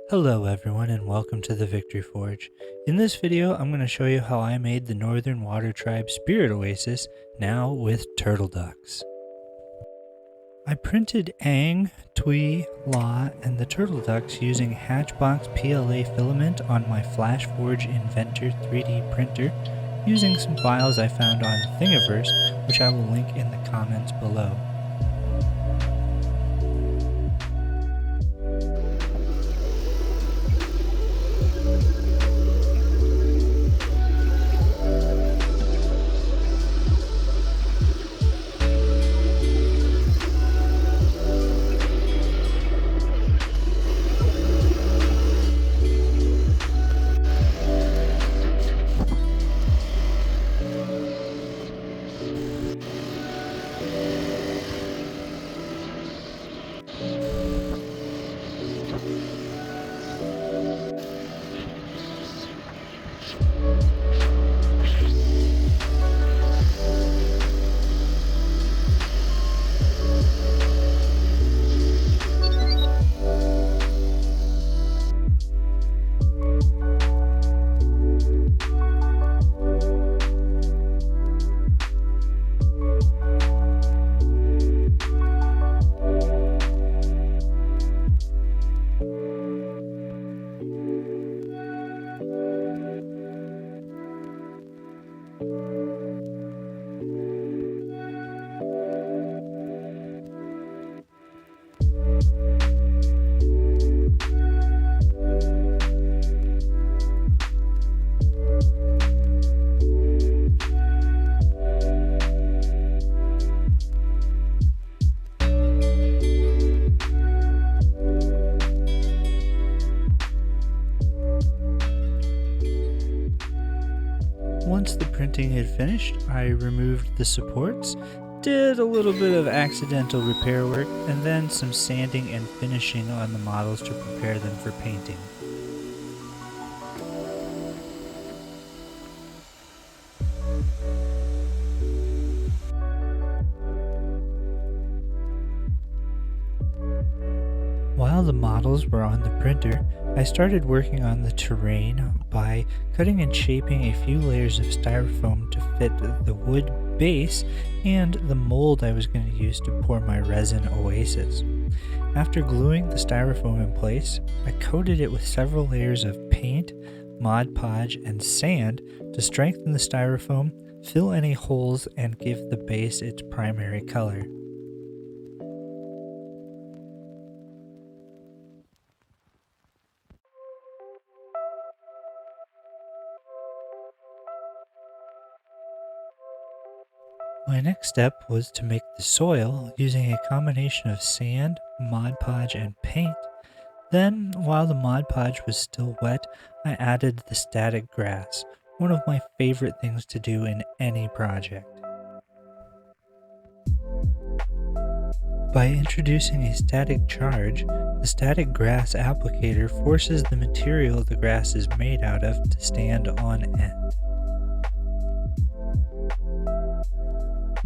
Hello everyone and welcome to the Victory Forge. In this video I'm going to show you how I made the Northern Water Tribe Spirit Oasis, now with turtle ducks. I printed Aang, Tui, La, and the turtle ducks using Hatchbox PLA filament on my FlashForge Inventor 3D printer using some files I found on Thingiverse, which I will link in the comments below. Once the printing had finished, I removed the supports, did a little bit of accidental repair work, and then some sanding and finishing on the models to prepare them for painting. While the models were on the printer, I started working on the terrain by cutting and shaping a few layers of styrofoam to fit the wood base and the mold I was going to use to pour my resin Oasis. After gluing the styrofoam in place, I coated it with several layers of paint, Mod Podge, and sand to strengthen the styrofoam, fill any holes, and give the base its primary color. My next step was to make the soil using a combination of sand, Mod Podge, and paint. Then, while the Mod Podge was still wet, I added the static grass, one of my favorite things to do in any project. By introducing a static charge, the static grass applicator forces the material the grass is made out of to stand on end.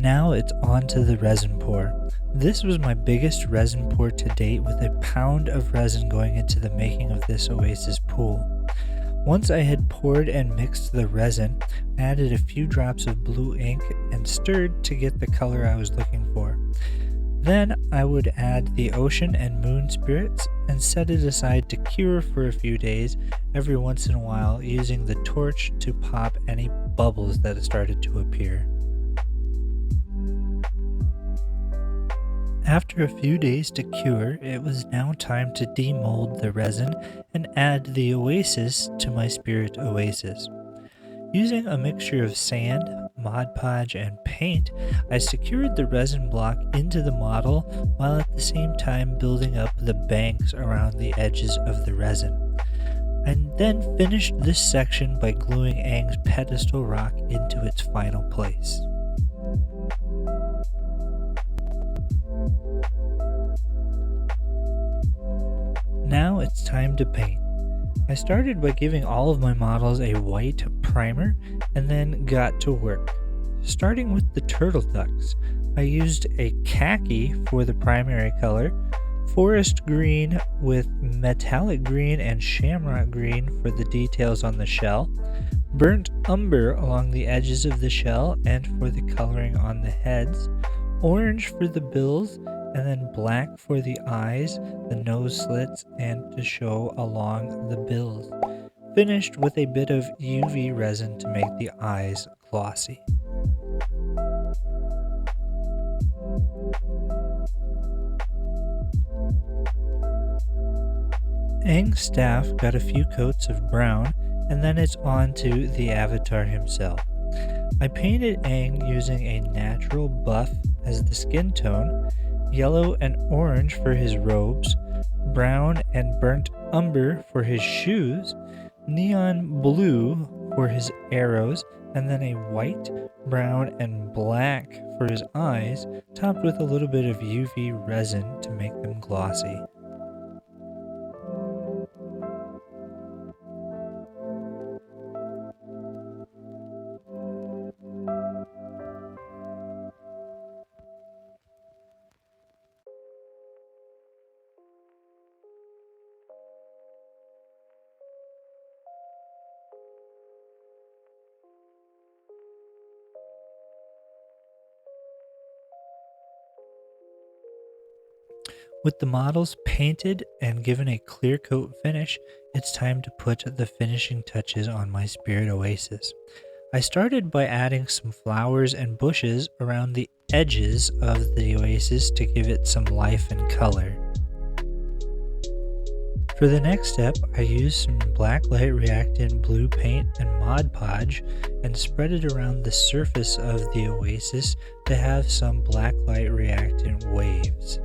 Now it's on to the resin pour. This was my biggest resin pour to date, with a pound of resin going into the making of this Oasis pool. Once I had poured and mixed the resin, I added a few drops of blue ink and stirred to get the color I was looking for. Then I would add the ocean and moon spirits and set it aside to cure for a few days, every once in a while using the torch to pop any bubbles that started to appear. After a few days to cure, it was now time to demold the resin and add the Oasis to my Spirit Oasis. Using a mixture of sand, Mod Podge, and paint, I secured the resin block into the model while at the same time building up the banks around the edges of the resin. I then finished this section by gluing Aang's pedestal rock into its final place. Now it's time to paint. I started by giving all of my models a white primer and then got to work. Starting with the turtle ducks, I used a khaki for the primary color, forest green with metallic green and shamrock green for the details on the shell, burnt umber along the edges of the shell and for the coloring on the heads, orange for the bills, and then black for the eyes, the nose slits, and to show along the bills. Finished with a bit of UV resin to make the eyes glossy. Aang's staff got a few coats of brown, and then it's on to the Avatar himself. I painted Aang using a natural buff as the skin tone, yellow and orange for his robes, brown and burnt umber for his shoes, neon blue for his arrows, and then a white, brown, and black for his eyes, topped with a little bit of UV resin to make them glossy. With the models painted and given a clear coat finish, it's time to put the finishing touches on my spirit oasis. I started by adding some flowers and bushes around the edges of the oasis to give it some life and color. For the next step, I used some black light reactant blue paint and Mod Podge and spread it around the surface of the oasis to have some black light reactant waves.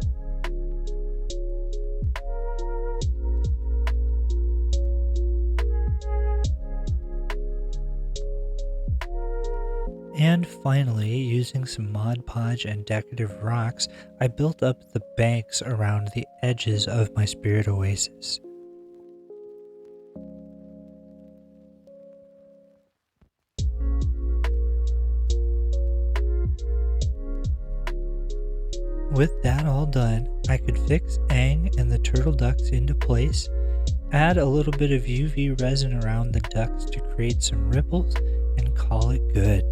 And finally, using some Mod Podge and decorative rocks, I built up the banks around the edges of my spirit oasis. With that all done, I could fix Aang and the turtle ducks into place, add a little bit of UV resin around the ducks to create some ripples, and call it good.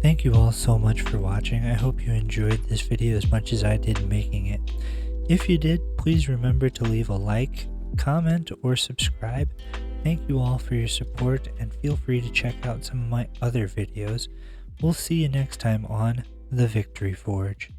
Thank you all so much for watching. I hope you enjoyed this video as much as I did making it. If you did, please remember to leave a like, comment, or subscribe. Thank you all for your support, and feel free to check out some of my other videos. We'll see you next time on the Victory Forge.